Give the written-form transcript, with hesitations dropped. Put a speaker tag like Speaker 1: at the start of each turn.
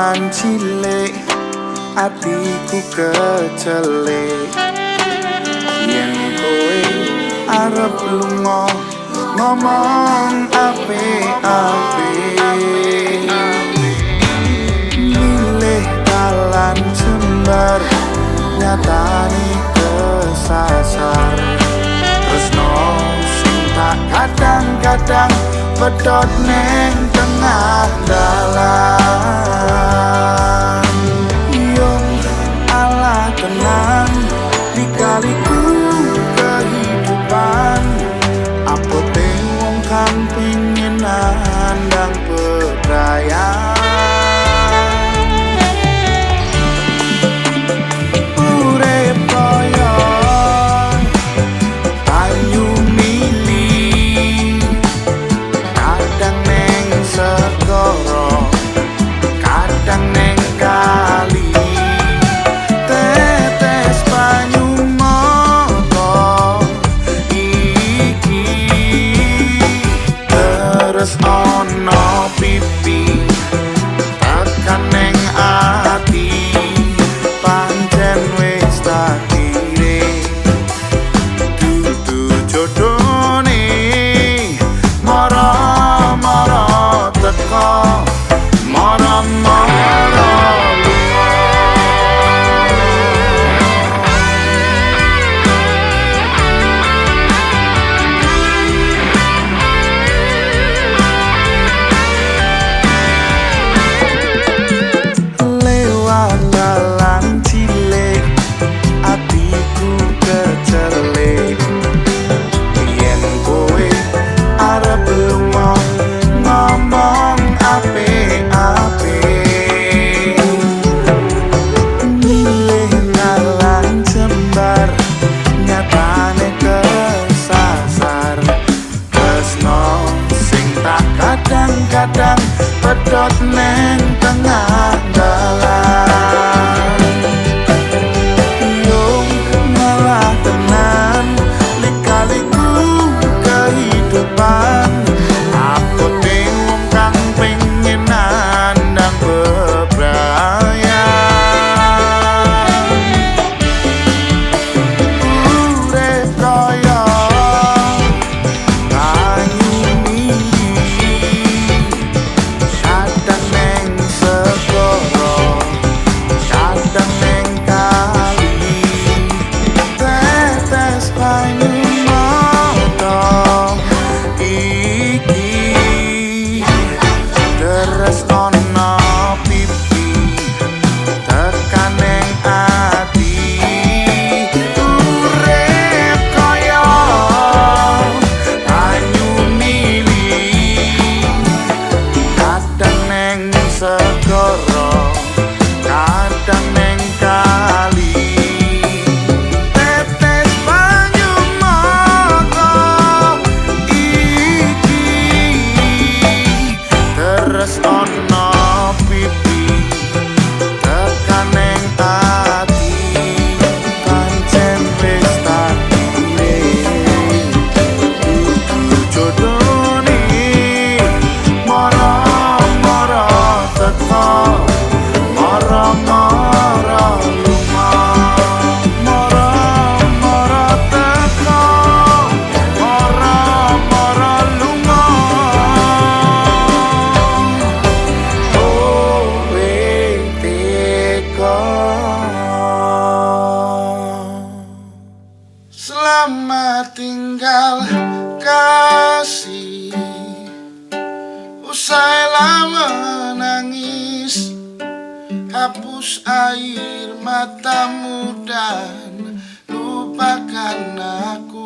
Speaker 1: dalan cilik atiku kecelek yen kowe arep lunga ngomong apik-apik milih dalan jembar nyatani kesasar tresno sing tak kadang-kadang pedot neng tengah dalan yung ala tenang dikaliku kehidupan apote wong kang pengin nandang bebrayan ono pipi tekan neng ati pancen wis takdire dudu jodone mara-mara teko mara-mara kadang pedot neng tengah dalan yung malah tenan likaliku kehidupan aku wong kang pengen nandang bebrayan urip kaya segoro kadang neng kali tetes banyu mata iki terus ono pipi tekan neng ati pancen wis takdire dudu jodone mara-mara mara-mara lunga mara-mara teko mara-mara lunga kowe teko selamat tinggal kasih usai lama menangis hapus air matamu dan lupakan aku.